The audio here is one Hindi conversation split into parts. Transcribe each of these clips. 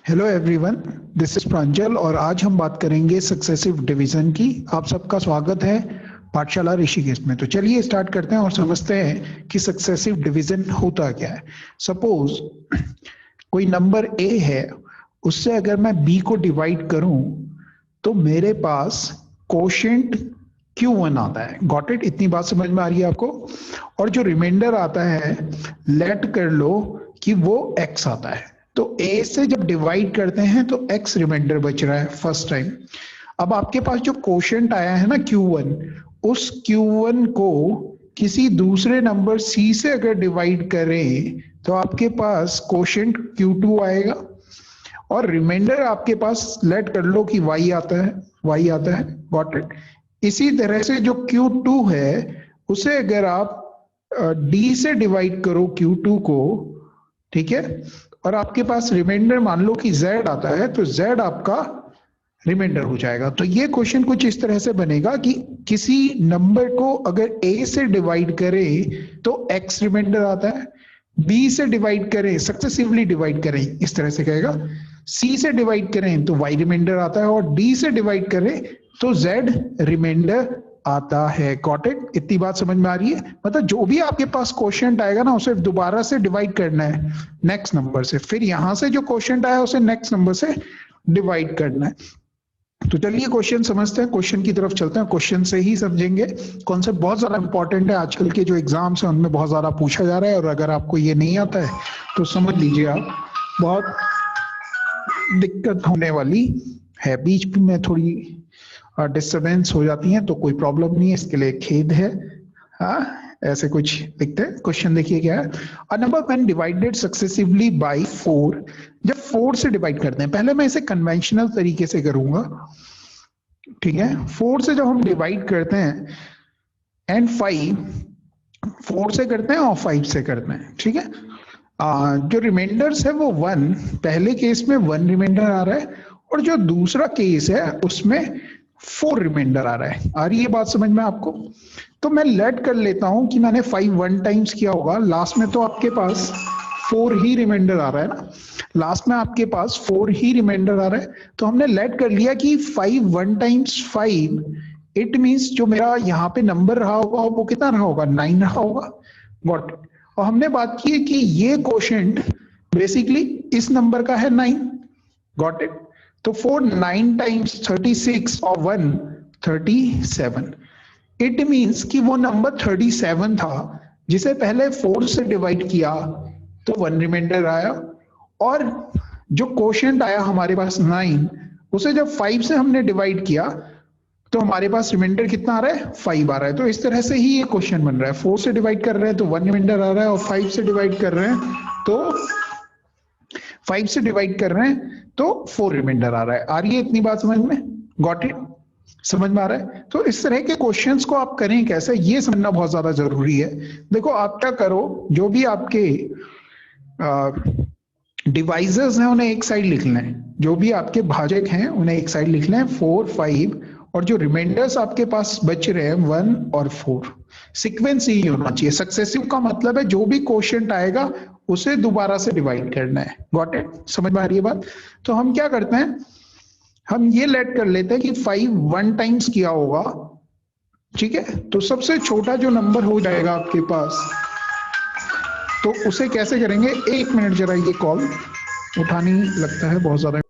हेलो एवरीवन, दिस इज प्रांजल और आज हम बात करेंगे सक्सेसिव डिवीजन की। आप सबका स्वागत है पाठशाला ऋषिकेश में। तो चलिए स्टार्ट करते हैं और समझते हैं कि सक्सेसिव डिवीजन होता क्या है। सपोज कोई नंबर ए है, उससे अगर मैं बी को डिवाइड करूं तो मेरे पास कोशेंट Q1 आता है। Got it? इतनी बात समझ में आ रही है आपको? और जो रिमाइंडर आता है, लेट कर लो कि वो x आता है। तो a से जब डिवाइड करते हैं तो x रिमाइंडर बच रहा है फर्स्ट टाइम। अब आपके पास जो कोशेंट आया है ना Q1, उस Q1 को किसी दूसरे नंबर c से अगर डिवाइड करें तो आपके पास कोशेंट Q2 आएगा और रिमाइंडर आपके पास लेट कर लो कि y आता है, y आता है। Got it? इसी तरह से जो Q2 है उसे अगर आप d से डिवाइड करो Q2 को, ठीक है, और आपके पास रिमाइंडर मान लो कि z आता है, तो z आपका रिमाइंडर हो जाएगा। तो ये क्वेश्चन कुछ इस तरह से बनेगा कि किसी नंबर को अगर a से डिवाइड करें तो x रिमाइंडर आता है, b से डिवाइड करें, सक्सेसिवली डिवाइड करें, इस तरह से कहेगा, c से डिवाइड करें तो y रिमाइंडर आता है और d से डिवाइड करें तो z रिमाइंडर आता है। Got it? इतनी बात समझ में आ रही है? मतलब जो भी आपके पास क्वेश्चन आएगा ना, उसे दोबारा से डिवाइड करना है नेक्स्ट नंबर से, फिर यहां से जो क्वेश्चन आया उसे नेक्स्ट नंबर से डिवाइड करना है। तो चलिए क्वेश्चन समझते हैं, क्वेश्चन की तरफ चलते हैं। क्वेश्चन से ही समझेंगे। कॉन्सेप्ट बहुत ज्यादा इंपॉर्टेंट है, आजकल के जो एग्जाम्स हैं उनमें बहुत ज्यादा पूछा जा रहा है और अगर आपको ये नहीं आता है तो समझ लीजिए आप बहुत दिक्कत होने वाली है। बीच में थोड़ी डिस्टर्बेंस हो जाती है तो कोई प्रॉब्लम नहीं है, इसके लिए खेद है। हाँ, ऐसे कुछ लिखते हैं। क्वेश्चन देखिए क्या है। A number when divided successively by 4, जब 4 से डिवाइड करते हैं, पहले मैं इसे कन्वेंशनल तरीके से करूंगा, ठीक है। 4 से जब हम डिवाइड करते हैं एंड 5, 4 से करते हैं और 5 से करते हैं, ठीक है। जो रिमाइंडर्स है वो 1, पहले केस में 1 रिमाइंडर आ रहा है और जो दूसरा केस है उसमें 4 रिमाइंडर आ रहा है। आ रही है बात समझ में आपको? तो मैं लेट कर लेता हूं कि मैंने 5 1 टाइम्स किया होगा, लास्ट में तो आपके पास 4 ही रिमाइंडर आ रहा है ना, लास्ट में आपके पास 4 ही रिमाइंडर आ रहा है। तो हमने लेट कर लिया कि 5 1 टाइम्स 5, इट मींस जो मेरा यहाँ पे नंबर रहा होगा वो कितना रहा होगा? 9 रहा होगा। Got it? और हमने बात की है कि ये क्वोशंट बेसिकली इस नंबर का है 9। Got it? तो 4 9 टाइम्स 36 और 1 37, इट मींस कि वो नंबर 37 था जिसे पहले 4 से डिवाइड किया तो 1 रिमाइंडर आया, और जो क्वोशंट आया हमारे पास 9, उसे जब 5 से हमने डिवाइड किया तो हमारे पास रिमाइंडर कितना आ रहा है? 5 आ रहा है। तो इस तरह से ही ये क्वेश्चन बन रहा है। 4 से डिवाइड कर रहे हैं तो 1 रिमाइंडर आ रहा है और 5 से डिवाइड कर रहे हैं तो 5 से डिवाइड कर रहे हैं तो 4 रिमाइंडर आ रहा है। आ रही है इतनी बात समझ में? Got it? समझ में आ रहा है? तो इस तरह के क्वेश्चंस को आप करें कैसे, ये समझना बहुत ज्यादा जरूरी है। देखो आप क्या करो, जो भी आपके डिवाइजर्स हैं उन्हें एक साइड लिख लें, जो भी आपके भाजक हैं उन्हें एक साइड लिख लें, 4 5, और जो रिमाइंडर्स आपके पास बच रहे हैं 1 और 4, सीक्वेंस ही होना चाहिए। सक्सेसिव का मतलब है जो भी क्वोशंट आएगा उसे दोबारा से डिवाइड करना है। Got it? समझ में आ रही है बात? तो हम क्या करते हैं, हम ये लेट कर लेते हैं कि 5 1 टाइम्स किया होगा, ठीक है। तो सबसे छोटा जो नंबर हो जाएगा आपके पास, तो उसे कैसे करेंगे? एक मिनट जरा, ये कॉल उठानी लगता है बहुत ज्यादा।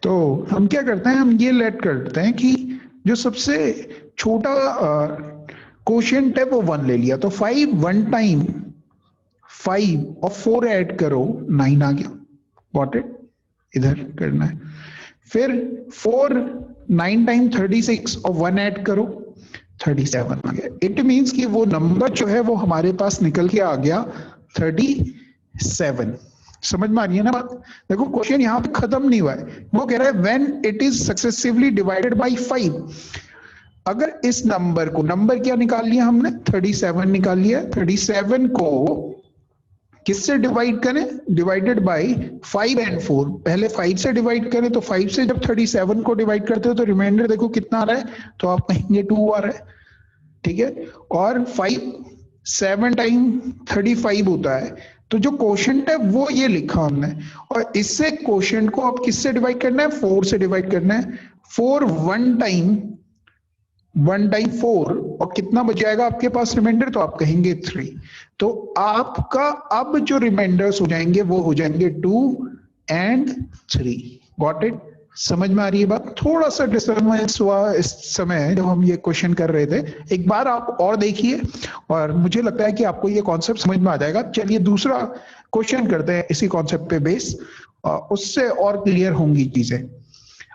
तो हम क्या करते हैं, हम ये लेट करते हैं कि जो सबसे छोटा क्वोशंट है वो 1 ले लिया, तो 5 1 टाइम 5 और 4 ऐड करो, 9 आ गया। Got it? इधर करना है। फिर 4 9 टाइम 36 और 1 ऐड करो, 37 आ गया। इट मींस कि वो नंबर जो है वो हमारे पास निकल के आ गया 37। समझ में आ रही है ना बात? देखो क्वेश्चन यहाँ पे खत्म नहीं हुआ है, वो कह रहा है when it is successively divided by 5। अगर इस नंबर को, नंबर क्या निकाल लिया हमने? 37 निकाल लिया। 37 को किससे डिवाइड करें? Divided by 5 and 4। पहले 5 से डिवाइड करें तो 5 से जब 37 को डिवाइड करते हो तो रिमाइंडर देखो कितना आ रहा है, तो आप कहेंगे 2 आ रहा है, ठीक है। और 5 7 टाइम 35 होता है, तो जो क्वोशंट है वो ये लिखा हमने, और इससे क्वोशंट को अब किससे डिवाइड करना है, 4 से डिवाइड करना है। 4 वन टाइम 4, और कितना बच जाएगा आपके पास रिमाइंडर, तो आप कहेंगे 3। तो आपका अब जो रिमाइंडर्स हो जाएंगे वो हो जाएंगे 2 एंड 3। Got it? समझ में आ रही है बात? थोड़ा सा डिस्टर्बेंस हुआ इस समय जब हम ये क्वेश्चन कर रहे थे, एक बार आप और देखिए और मुझे लगता है कि आपको ये कॉन्सेप्ट समझ में आ जाएगा। चलिए दूसरा क्वेश्चन करते हैं इसी कॉन्सेप्ट पे बेस, उससे और क्लियर होंगी चीजें।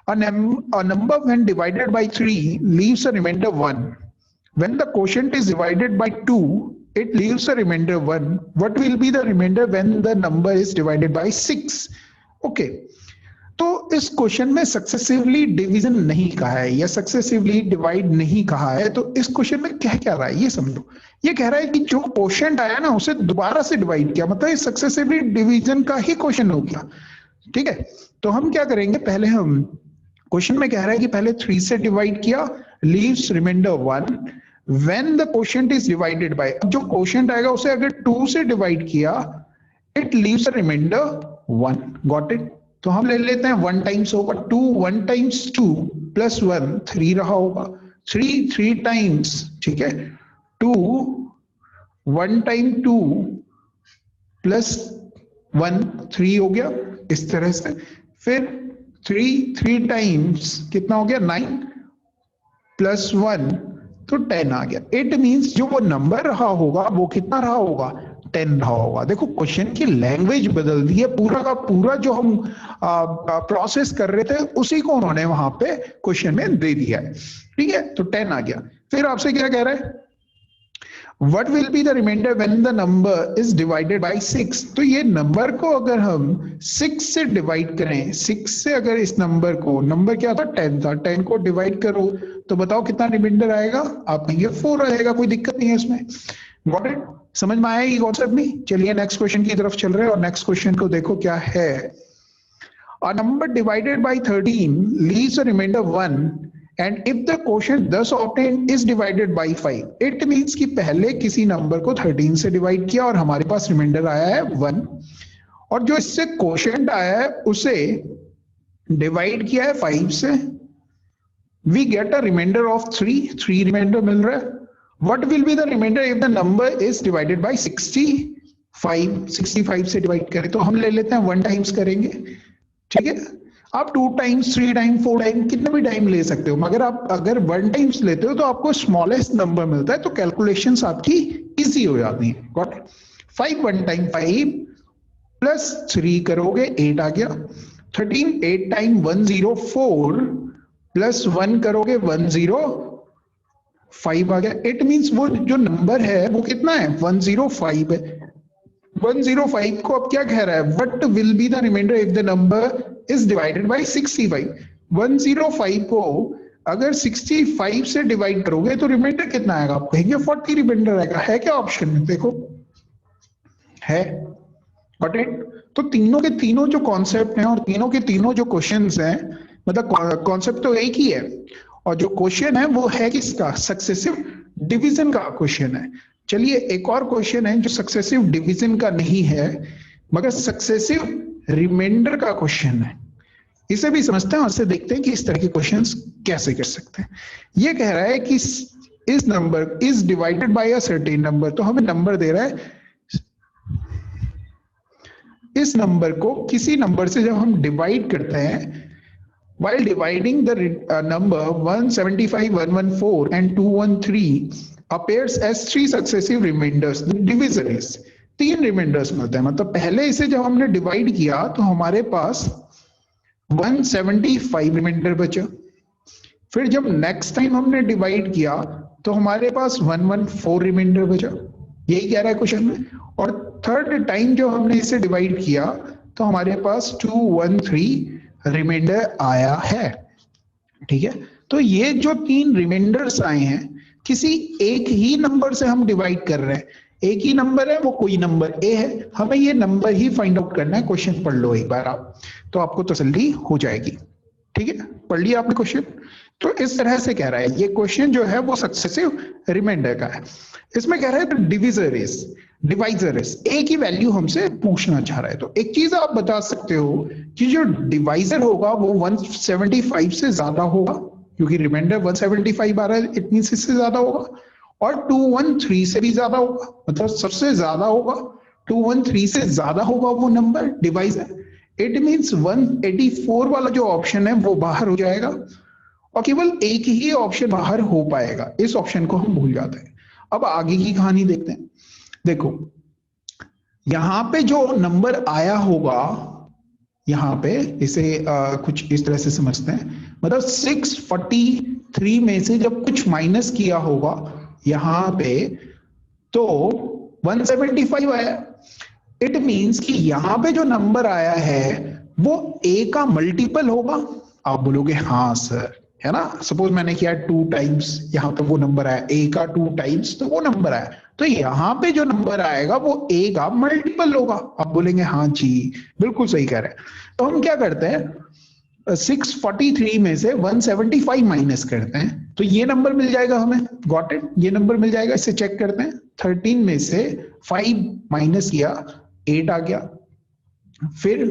A number when divided by 3 leaves a remainder 1. When the quotient is divided by 2, it leaves a remainder 1. What will be the remainder when the number is divided by 6? Okay. तो इस क्वेश्चन में सक्सेसिवली डिवीजन नहीं कहा है या सक्सेसिवली डिवाइड नहीं कहा है, तो इस क्वेश्चन में क्या कह रहा है ये समझो। ये कह रहा है कि जो क्वोशंट आया ना उसे दोबारा से डिवाइड किया, मतलब सक्सेसिवली डिवीजन का ही क्वेश्चन हो गया। ठीक है, तो हम क्या करेंगे, पहले हम क्वेश्चन में कह रहा है कि पहले 3 से डिवाइड किया, leaves remainder 1। When the quotient is divided by, जो क्वोशंट आएगा उसे अगर 2 से डिवाइड किया, it leaves a remainder 1। Got it? तो हम ले लेते हैं 1 टाइम्स होगा 2, 1 टाइम्स 2 प्लस 1 3 रहा होगा, 3 टाइम्स, ठीक है, 2 1 टाइम 2 प्लस 1 3 हो गया इस तरह से। फिर 3 टाइम्स कितना हो गया 9 प्लस 1 तो 10 आ गया। इट मींस जो वो नंबर रहा होगा वो कितना रहा होगा, 10 रहा होगा। देखो क्वेश्चन की लैंग्वेज बदल दी है, पूरा का पूरा जो हम प्रोसेस कर रहे थे उसी को उन्होंने वहां पे क्वेश्चन में दे दिया है। ठीक है, तो 10 आ गया। फिर आपसे क्या कह रहा है, What will be the remainder when the number is divided by 6? तो ये नंबर को अगर हम 6 से डिवाइड करें, 6 से अगर इस नंबर को, नंबर क्या था 10 था, 10 को डिवाइड करो तो बताओ कितना रिमाइंडर आएगा, आप कहेंगे 4 आएगा, कोई दिक्कत नहीं है इसमें। Got it? समझ में आया ये कॉन्सेप्ट नहीं? चलिए नेक्स्ट क्वेश्चन की तरफ चल रहे हैं और नेक्स्ट क्वेश्चन को देखो क्या है। A number divided by 13 leaves a remainder 1 and if the quotient thus obtained is divided by 5, it means कि पहले किसी नंबर को 13 से डिवाइड किया और हमारे पास रिमाइंडर आया है 1, और जो इससे क्वोशंट आया है उसे डिवाइड किया है 5 से, we get a remainder of 3 reminder मिल रहा है। What will be the remainder if the number is divided by 65 से डिवाइड करें, तो हम ले लेते हैं 1 टाइम्स करेंगे। ठीक है, आप 2 टाइम्स 3 टाइम 4 टाइम कितना भी टाइम ले सकते हो, मगर आप अगर 1 टाइम्स लेते हो तो आपको स्मॉलेस्ट नंबर मिलता है, तो कैलकुलेशंस आपकी इजी हो जाती हैं। Got it? 5 1 टाइम 5 प्लस 3 करोगे 8 आ गया। 13 8 टाइम 104 प्लस 1 करोगे 105 आ गया। इट मींस वो जो नंबर है वो कितना है, 105 है। 105 को अब क्या कह रहा है, what will be the remainder if the number is divided by 65। 105 को अगर 65 से डिवाइड करोगे तो रिमाइंडर कितना आएगा, आप कहेंगे 40 रिमाइंडर आएगा। है क्या ऑप्शन में, देखो है। Got it? तो तीनों के तीनों जो कॉन्सेप्ट हैं और तीनों के तीनों जो क्वेश्चंस हैं, मतलब कॉन्सेप्ट तो एक ही है, और जो क्वेश्चन है वो है किसका, सक्सेसिव डिवीजन का क्वेश्चन है। चलिए एक और क्वेश्चन है जो सक्सेसिव डिवीजन का नहीं है मगर सक्सेसिव रिमाइंडर का क्वेश्चन है, इसे भी समझते हैं और इसे देखते हैं कि इस तरह के क्वेश्चंस कैसे कर सकते हैं। ये कह रहा है कि इस number is divided bye a certain number, तो हमें नंबर दे रहा है, इस नंबर को किसी नंबर से जब हम डिवाइड करते हैं, while dividing the number 175 114 and 213 appears as 3 successive remainders, the divisor is 3 reminders मिलते हैं। मतलब पहले इसे जब हमने डिवाइड किया तो हमारे पास 175 रिमाइंडर बचा, फिर जब नेक्स्ट टाइम हमने डिवाइड किया तो हमारे पास 114 रिमाइंडर बचा, यही कह रहा है क्वेश्चन में। और थर्ड टाइम जो हमने इसे डिवाइड किया तो हमारे पास 213 रिमाइंडर आया है। ठीक है, तो ये जो 3 रिमाइंडर्स आए हैं किसी एक ही नंबर से हम डिवाइड कर रहे हैं, एक ही नंबर है, वो कोई नंबर ए है, हमें ये नंबर ही फाइंड आउट करना है। क्वेश्चन पढ़ लो एक बार आप, तो आपको तसल्ली हो जाएगी। ठीक है, पढ़ लिया आपने क्वेश्चन? तो इस तरह से कह रहा है ये क्वेश्चन जो है वो सक्सेसिव रिमाइंडर का है। इसमें कह रहा है डिविजर इज, डिवाइजर है, ए की वैल्यू हमसे पूछना चाह रहा है। तो एक चीज आप बता सकते हो कि जो डिवाइजर होगा वो 175 से ज्यादा होगा, क्योंकि रिमाइंडर 175 आ रहा है, इट मींस इससे ज्यादा होगा। और 213 से भी ज्यादा होगा, मतलब सबसे ज्यादा होगा, 213 से ज्यादा होगा वो नंबर डिवाइजर। इट मींस 184 वाला जो ऑप्शन है वो बाहर हो जाएगा और केवल एक ही ऑप्शन बाहर हो पाएगा, इस ऑप्शन को हम भूल जाते हैं। अब आगे की कहानी देखते हैं। देखो यहां पे जो नंबर आया होगा, यहां पे इसे कुछ इस तरह से समझते हैं, मतलब 643 में से जब कुछ माइनस किया होगा यहां पे, तो 175 आया। इट मींस कि यहां पे जो नंबर आया है वो ए का मल्टीपल होगा। आप बोलोगे हाँ सर, है ना, सपोज मैंने किया 2 टाइम्स, यहाँ पे वो नंबर आया ए का 2 टाइम्स, तो वो नंबर आया, तो यहाँ पे जो नंबर आएगा वो ए का मल्टीपल होगा। आप बोलेंगे हाँ जी, बिल्कुल सही कह रहे हैं। तो हम क्या करते हैं, 643 में से 175 माइनस करते हैं, तो ये नंबर मिल जाएगा हमें। गॉट इट, ये नंबर मिल जाएगा। इसे चेक करते हैं, 13 में से 5 माइनस किया, 8 आ गया। फिर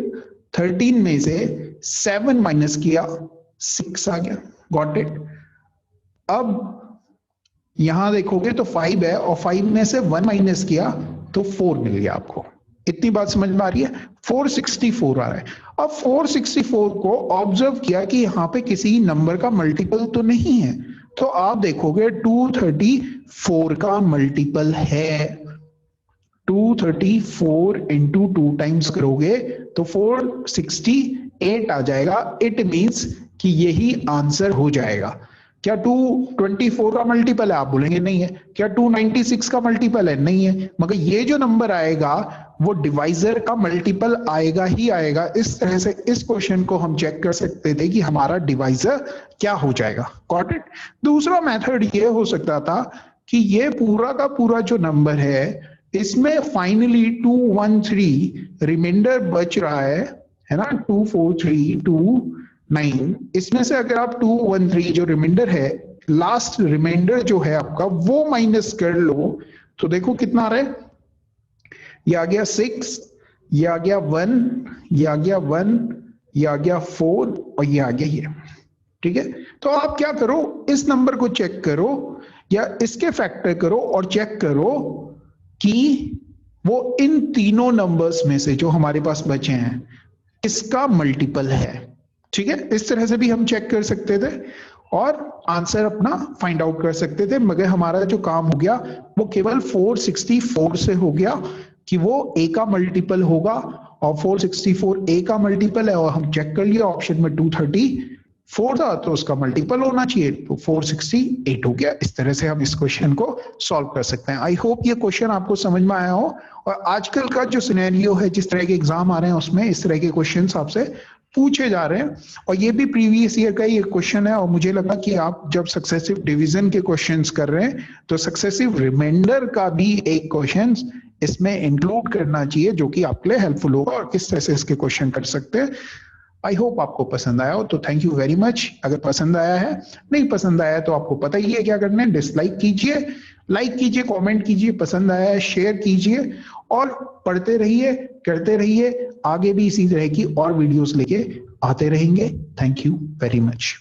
13 में से 7 माइनस किया, 6 आ गया। Got it. अब यहां देखोगे तो 5 है और 5 में से 1 माइनस किया तो 4 मिल गया आपको। इतनी बात समझ में आ रही है? 464 आ रहा है। अब 464 को ऑब्जर्व किया कि यहाँ पे किसी नंबर का मल्टीपल तो नहीं है, तो आप देखोगे 234 का मल्टीपल है। 234 इंटू 2 टाइम्स करोगे तो 468 आ जाएगा। इट मीन्स कि यही आंसर हो जाएगा। क्या 224 का मल्टीपल है? आप बोलेंगे नहीं है। क्या 296 का मल्टीपल है? नहीं है। मगर ये जो नंबर आएगा वो डिवाइजर का मल्टीपल आएगा ही आएगा। इस तरह से इस क्वेश्चन को हम चेक कर सकते थे कि हमारा डिवाइजर क्या हो जाएगा। Got it. दूसरा मेथड ये हो सकता था कि ये पूरा का पूरा जो नंबर है इसमें फाइनली 213 रिमाइंडर बच रहा है ना, 24329, इसमें से अगर आप 213 जो रिमाइंडर है, लास्ट रिमाइंडर जो है आपका, वो माइनस कर लो तो देखो कितना आ रहा है। ये आ गया 6, ये आ गया 1, ये आ गया 1, ये आ गया 4 और ये आ गया ये। ठीक है, तो आप क्या करो, इस नंबर को चेक करो या इसके फैक्टर करो और चेक करो कि वो इन तीनों नंबर्स में से जो हमारे पास बचे हैं इसका मल्टीपल है। ठीक है, इस तरह से भी हम चेक कर सकते थे और आंसर अपना फाइंड आउट कर सकते थे। मगर हमारा जो काम हो गया वो केवल 464 से हो गया कि वो ए का मल्टीपल होगा, और 464 ए का मल्टीपल है और हम चेक कर लिया ऑप्शन में 234 था तो उसका मल्टीपल होना चाहिए, तो 468 हो गया। इस तरह से हम इस क्वेश्चन को सॉल्व कर सकते हैं। आई होप ये क्वेश्चन आपको समझ में आया हो। और आजकल का जो सिनेरियो है, जिस तरह के एग्जाम आ रहे हैं उसमें इस तरह के क्वेश्चन आपसे पूछे जा रहे हैं, और ये भी प्रीवियस ईयर का ही एक क्वेश्चन है। और मुझे लगा कि आप जब सक्सेसिव डिवीजन के क्वेश्चंस कर रहे हैं तो सक्सेसिव रिमाइंडर का भी एक क्वेश्चन इसमें इंक्लूड करना चाहिए, जो कि आपके लिए हेल्पफुल होगा और किस तरह से इसके क्वेश्चन कर सकते हैं। आई होप आपको पसंद आया हो, तो थैंक यू वेरी मच। अगर पसंद आया है, नहीं पसंद आया तो आपको पता ही है क्या करना है, डिसलाइक कीजिए, लाइक कीजिए, कमेंट कीजिए, पसंद आया है शेयर कीजिए और पढ़ते रहिए, करते रहिए। आगे भी इसी तरह की और वीडियोस लेके आते रहेंगे। Thank you very much.